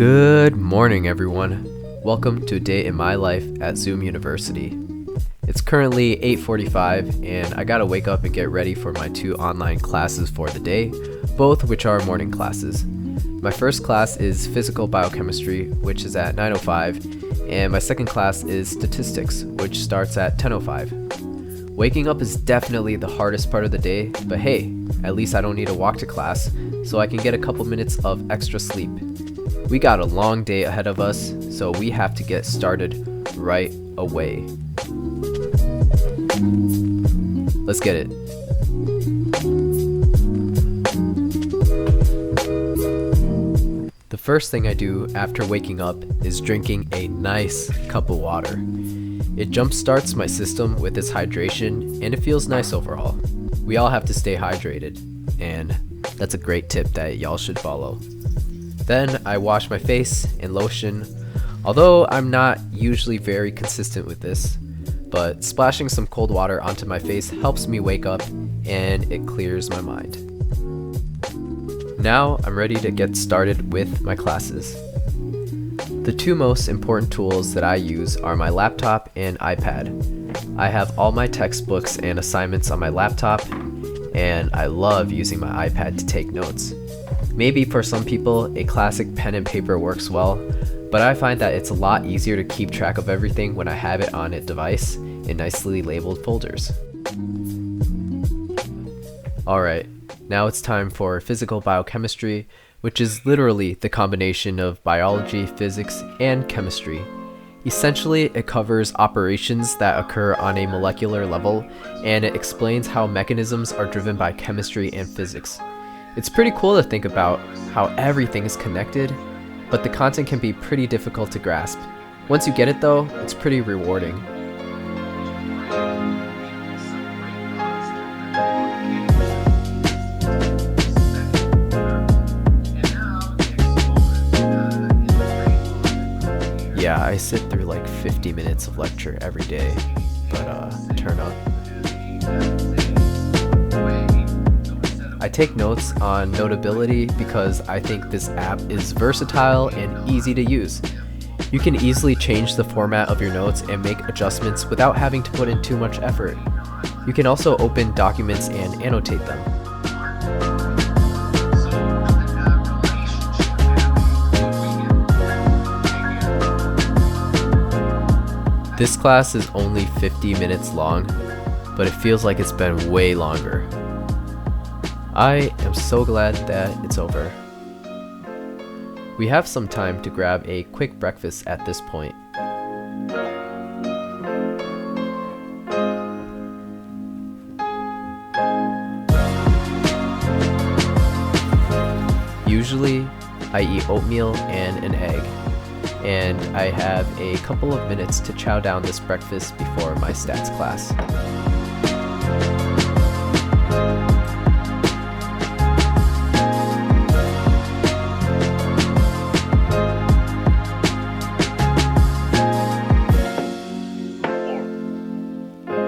Good morning, everyone. Welcome to a day in my life at Zoom University. It's currently 8:45 and I gotta wake up and get ready for my two online classes for the day, both which are morning classes. My first class is Physical Biochemistry, which is at 9:05, and my second class is Statistics, which starts at 10:05. Waking up is definitely the hardest part of the day, but hey, at least I don't need to walk to class, so I can get a couple minutes of extra sleep. We got a long day ahead of us, so we have to get started right away. Let's get it. The first thing I do after waking up is drinking a nice cup of water. It jumpstarts my system with its hydration, and it feels nice overall. We all have to stay hydrated, and that's a great tip that y'all should follow. Then I wash my face and lotion, although I'm not usually very consistent with this, but splashing some cold water onto my face helps me wake up and it clears my mind. Now I'm ready to get started with my classes. The two most important tools that I use are my laptop and iPad. I have all my textbooks and assignments on my laptop, and I love using my iPad to take notes. Maybe for some people, a classic pen and paper works well, but I find that it's a lot easier to keep track of everything when I have it on a device in nicely labeled folders. Alright, now it's time for Physical Biochemistry, which is literally the combination of biology, physics, and chemistry. Essentially, it covers operations that occur on a molecular level, and it explains how mechanisms are driven by chemistry and physics. It's pretty cool to think about how everything is connected, but the content can be pretty difficult to grasp. Once you get it though, it's pretty rewarding. Yeah, I sit through like 50 minutes of lecture every day, but turn up. I take notes on Notability because I think this app is versatile and easy to use. You can easily change the format of your notes and make adjustments without having to put in too much effort. You can also open documents and annotate them. This class is only 50 minutes long, but it feels like it's been way longer. I am so glad that it's over. We have some time to grab a quick breakfast at this point. Usually, I eat oatmeal and an egg, and I have a couple of minutes to chow down this breakfast before my stats class.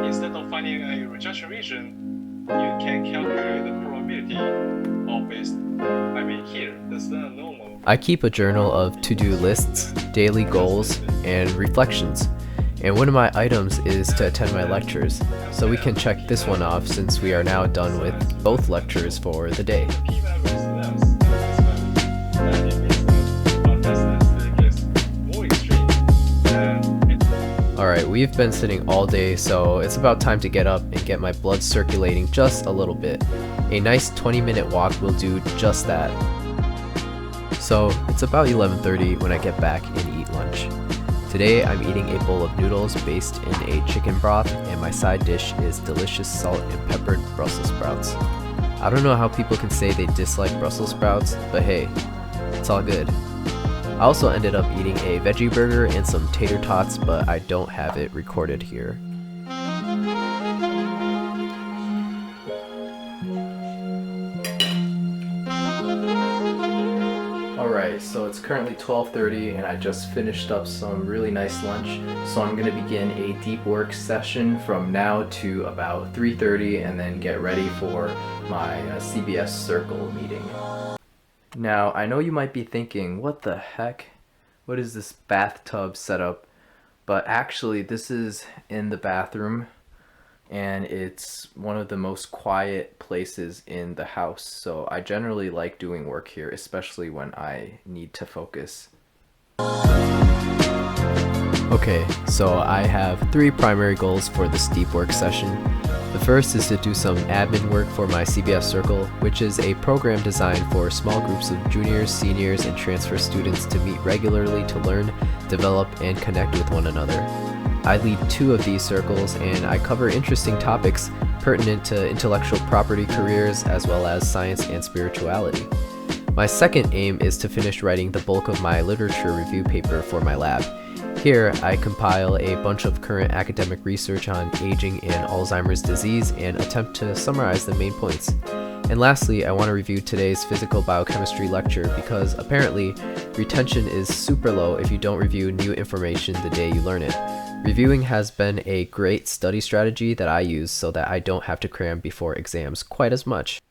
Instead of finding a rejection region, you can calculate the probability of it. Here, that's the normal. I keep a journal of to-do lists, daily goals, and reflections. And one of my items is to attend my lectures, so we can check this one off since we are now done with both lectures for the day. Alright, we've been sitting all day, so it's about time to get up and get my blood circulating just a little bit. A nice 20-minute walk will do just that. So it's about 11:30 when I get back and eat lunch. Today I'm eating a bowl of noodles based in a chicken broth, and my side dish is delicious salt and peppered Brussels sprouts. I don't know how people can say they dislike Brussels sprouts, but hey, it's all good. I also ended up eating a veggie burger and some tater tots, but I don't have it recorded here. Alright, so it's currently 12:30 and I just finished up some really nice lunch, so I'm going to begin a deep work session from now to about 3:30 and then get ready for my CBS Circle meeting. Now, I know you might be thinking, what the heck? What is this bathtub setup? But actually, this is in the bathroom, and it's one of the most quiet places in the house. So I generally like doing work here, especially when I need to focus. Okay, so I have 3 primary goals for this deep work session. The first is to do some admin work for my CBS Circle, which is a program designed for small groups of juniors, seniors, and transfer students to meet regularly to learn, develop, and connect with one another. I lead 2 of these circles, and I cover interesting topics pertinent to intellectual property careers as well as science and spirituality. My second aim is to finish writing the bulk of my literature review paper for my lab. Here, I compile a bunch of current academic research on aging and Alzheimer's disease and attempt to summarize the main points. And lastly, I want to review today's physical biochemistry lecture because apparently retention is super low if you don't review new information the day you learn it. Reviewing has been a great study strategy that I use so that I don't have to cram before exams quite as much.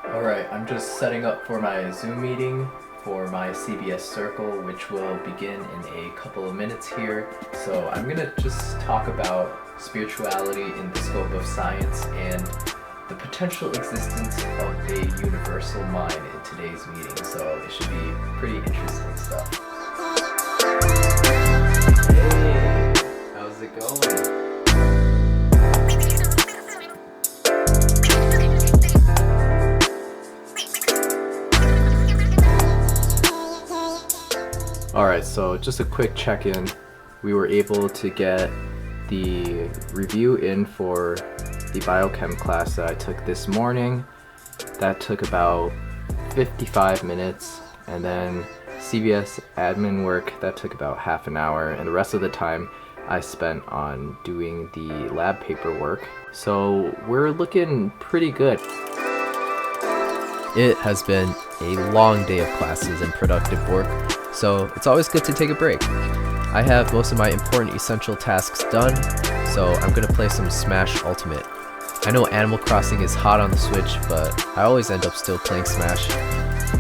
Alright, I'm just setting up for my Zoom meeting for my CBS Circle, which will begin in a couple of minutes here. So I'm going to just talk about spirituality in the scope of science and the potential existence of a universal mind in today's meeting. So it should be pretty interesting stuff. Hey, how's it going? Alright, so just a quick check-in. We were able to get the review in for the biochem class that I took this morning. That took about 55 minutes, and then CBS admin work, that took about half an hour, and the rest of the time I spent on doing the lab paperwork. So we're looking pretty good. It has been a long day of classes and productive work, so it's always good to take a break. I have most of my important essential tasks done, so I'm gonna play some Smash Ultimate. I know Animal Crossing is hot on the Switch, but I always end up still playing Smash.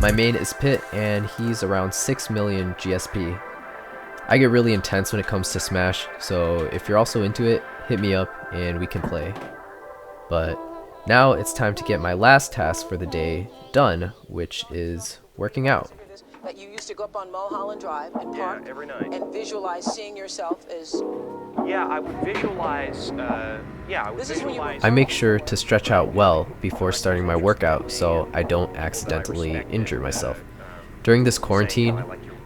My main is Pit, and he's around 6 million GSP. I get really intense when it comes to Smash, so if you're also into it, hit me up and we can play. But now it's time to get my last task for the day done, which is working out. That you used to go up on Mulholland Drive and park every night and visualize seeing yourself as... Yeah, I would visualize, I make sure to stretch out well before starting my workout so I don't accidentally injure myself. During this quarantine,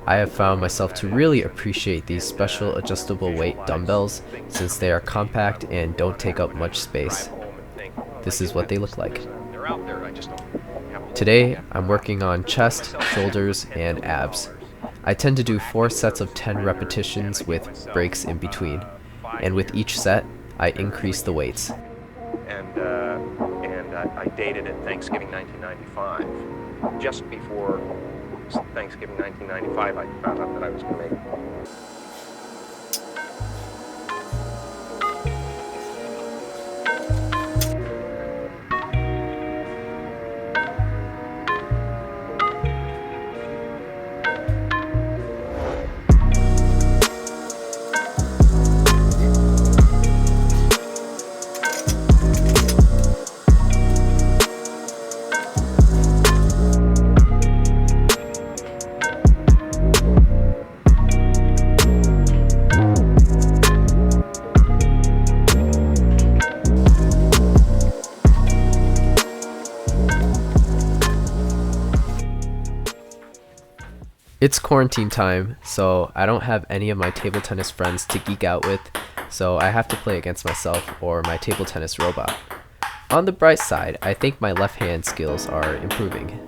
I have found myself to really appreciate these special adjustable weight dumbbells since they are compact and don't take up much space. This is what they look like. Today, I'm working on chest, shoulders, and abs. I tend to do 4 sets of 10 repetitions with breaks in between, and with each set, I increase the weights. And I dated it Thanksgiving 1995. Just before Thanksgiving 1995, I found out that I was going to make It's quarantine time, so I don't have any of my table tennis friends to geek out with, so I have to play against myself or my table tennis robot. On the bright side, I think my left hand skills are improving.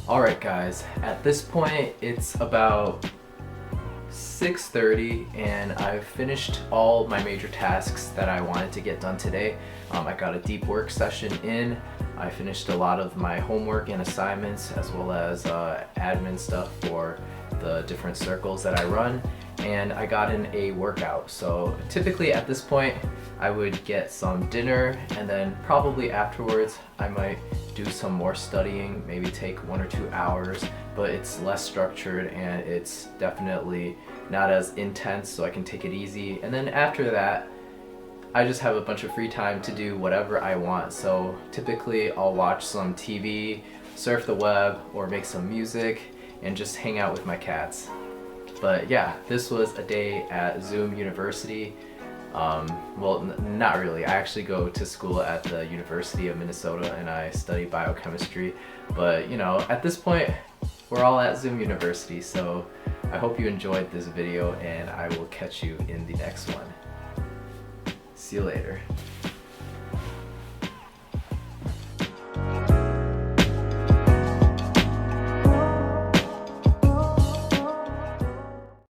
Alright guys, at this point it's about 6:30 and I've finished all my major tasks that I wanted to get done today. I got a deep work session in. I finished a lot of my homework and assignments as well as admin stuff for the different circles that I run, and I got in a workout. So typically at this point I would get some dinner and then probably afterwards I might do some more studying, maybe take 1 or 2 hours, but it's less structured and it's definitely not as intense, so I can take it easy. And then after that I just have a bunch of free time to do whatever I want. So typically I'll watch some TV, surf the web, or make some music and just hang out with my cats. But yeah, this was a day at Zoom University. Well, not really. I actually go to school at the University of Minnesota and I study biochemistry. But you know, at this point, we're all at Zoom University, so I hope you enjoyed this video and I will catch you in the next one. See you later.